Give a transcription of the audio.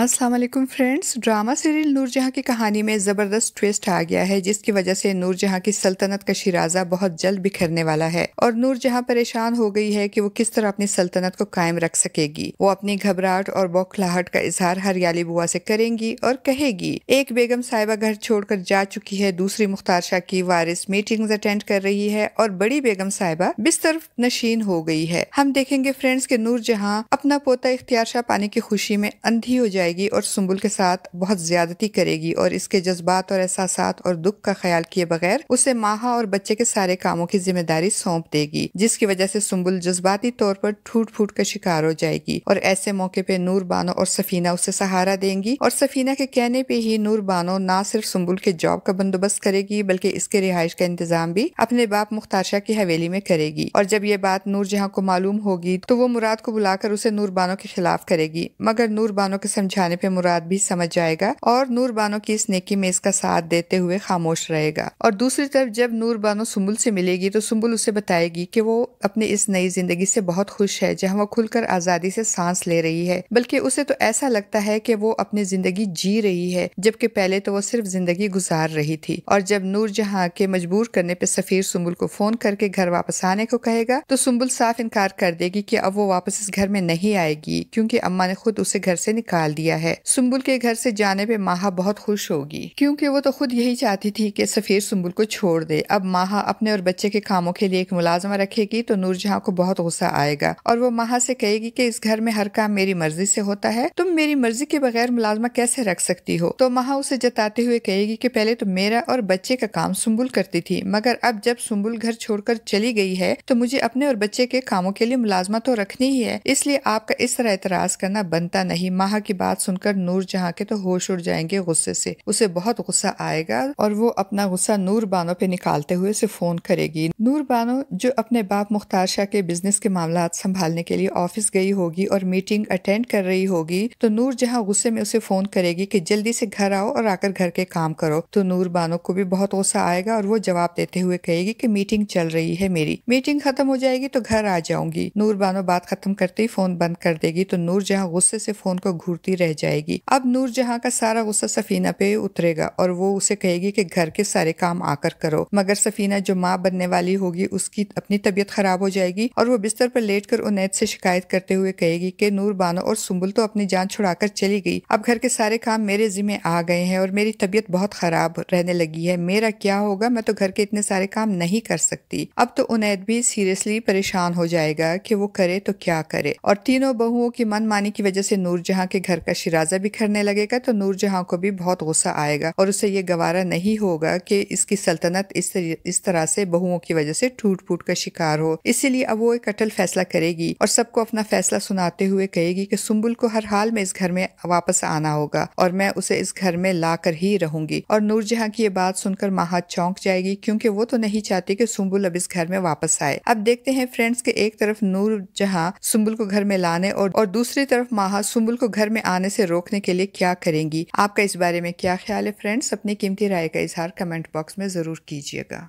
अस्सलाम वालेकुम friends. Drama serial Noor Jahan की कहानी में ज़बरदस्त ट्विस्ट आ गया है, जिसकी वजह से नूरजहां की सल्तनत का शिराजा बहुत जल्द बिखरने वाला है और नूरजहां परेशान हो गई है कि वो किस तरह अपनी सल्तनत को कायम रख सकेगी। वो अपनी घबराहट और बौखलाहट का इजहार हरियाली बुआ से करेंगी और कहेगी, एक बेगम साहिबा घर छोड़कर जा चुकी है, दूसरी मुख्तार शाह की वारिस मीटिंग्स अटेंड कर रही है और बड़ी बेगम साहिबा बिस्तर नशीन हो गई है। हम देखेंगे फ्रेंड्स कि नूरजहां अपना पोता इख्तियार शाह पाने की खुशी में अंधी हो जाएगी और सुंबुल के साथ बहुत ज्यादती करेगी और इसके जज्बात और एहसासात और दुख का ख्याल किए बगैर उसे माहा और बच्चे के सारे कामों की जिम्मेदारी सौंप देगी, जिसकी वजह से सुंबुल जज्बाती तौर पर ठूट फूट का शिकार हो जाएगी। और ऐसे मौके पे नूर बानो और सफीना उसे सहारा देंगी और सफीना के कहने पे ही नूर बानो ना सिर्फ सुंबुल के जॉब का बंदोबस्त करेगी बल्कि इसके रिहाइश का इंतजाम भी अपने बाप मुख्तार शाह की हवेली में करेगी। और जब ये बात नूरजहां को मालूम होगी तो वो मुराद को बुलाकर उसे नूर बानो के खिलाफ करेगी, मगर नूर बानो के समझाने पे मुराद भी समझ जाएगा और नूर बानो की इस नेकी में इसका साथ देते हुए खामोश रहेगा। और दूसरी तरफ जब नूर बानो सुंबुल से मिलेगी तो सुंबुल उसे बताएगी कि वो अपनी इस नई जिंदगी से बहुत खुश है, जहां वो खुलकर आजादी से सांस ले रही है, बल्कि उसे तो ऐसा लगता है कि वो अपनी जिंदगी जी रही है, जबकि पहले तो वो सिर्फ जिंदगी गुजार रही थी। और जब नूरजहां के मजबूर करने पे सफीर सुंबुल को फोन करके घर वापस आने को कहेगा तो सुंबुल साफ इनकार कर देगी कि अब वो वापस इस घर में नहीं आएगी, क्योंकि अम्मा ने खुद उसे घर से निकाल दिया है। सुंबुल के घर से जाने पे माहा बहुत खुश होगी, क्योंकि वो तो खुद यही चाहती थी कि सफीर सुंबुल को छोड़ दे। अब माहा अपने और बच्चे के कामों के लिए एक मुलाजमा रखेगी तो नूरजहां को बहुत गुस्सा आएगा और वो माहा से कहेगी कि इस घर में हर काम मेरी मर्जी से होता है, तुम मेरी मर्जी के बगैर मुलाजमा कैसे रख सकती हो। तो माहा उसे जताते हुए कहेगी कि पहले तो मेरा और बच्चे का काम सुंबुल करती थी, मगर अब जब सुंबुल घर छोड़कर चली गई है तो मुझे अपने और बच्चे के कामों के लिए मुलाजमा तो रखनी ही है, इसलिए आपका इस तरह एतराज करना बनता नहीं। माहा की बात सुनकर नूरजहां के तो होश उड़ जाएंगे गुस्से से, उसे बहुत गुस्सा आएगा और वो अपना गुस्सा नूर बानो पे निकालते हुए उसे फोन करेगी। नूर बानो जो अपने बाप मुख्तार शाह के बिजनेस के मामलात संभालने के लिए ऑफिस गई होगी और मीटिंग अटेंड कर रही होगी, तो नूरजहां गुस्से में उसे फोन करेगी कि जल्दी से घर आओ और आकर घर के काम करो। तो नूर बानो को भी बहुत गुस्सा आएगा और वो जवाब देते हुए कहेगी कि मीटिंग चल रही है, मेरी मीटिंग खत्म हो जाएगी तो घर आ जाऊंगी। नूर बानो बात खत्म करते ही फोन बंद कर देगी तो नूरजहां गुस्से से फोन को घूरती रह जाएगी। अब नूरजहां का सारा गुस्सा सफीना पे उतरेगा और वो उसे कहेगी कि घर के सारे काम आकर करो, मगर सफीना जो माँ बनने वाली होगी उसकी अपनी तबीयत खराब हो जाएगी और वो बिस्तर पर लेटकर उनैद से शिकायत करते हुए कहेगी कि नूर बानो और सुंबुल तो अपनी जान छुड़ाकर चली गई, अब घर के सारे काम मेरे जिम्मे आ गए हैं और मेरी तबीयत बहुत खराब रहने लगी है, मेरा क्या होगा, मैं तो घर के इतने सारे काम नहीं कर सकती। अब तो उनैद भी सीरियसली परेशान हो जाएगा कि वो करे तो क्या करे। और तीनों बहुओं की मनमानी की वजह से नूरजहां के घर का शिराजा बिखरने लगेगा तो नूरजहां को भी बहुत गुस्सा आएगा और उसे ये गवारा नहीं होगा कि इसकी सल्तनत इस तरह से बहुओं की वजह से टूट फूट का शिकार हो। इसीलिए अब वो एक अटल फैसला करेगी और सबको अपना फैसला सुनाते हुए कहेगी कि सुंबुल को हर हाल में इस घर में वापस आना होगा और मैं उसे इस घर में ला कर ही रहूंगी। और नूरजहां की ये बात सुनकर माहा चौंक जाएगी, क्योंकि वो तो नहीं चाहती कि सुंबुल अब इस घर में वापस आए। अब देखते हैं फ्रेंड्स के एक तरफ नूरजहां सुंबुल को घर में लाने और दूसरी तरफ माहा सुंबुल को घर में आने से रोकने के लिए क्या करेंगी। आपका इस बारे में क्या ख्याल है फ्रेंड्स? अपनी कीमती राय का इजहार कमेंट बॉक्स में जरूर कीजिएगा।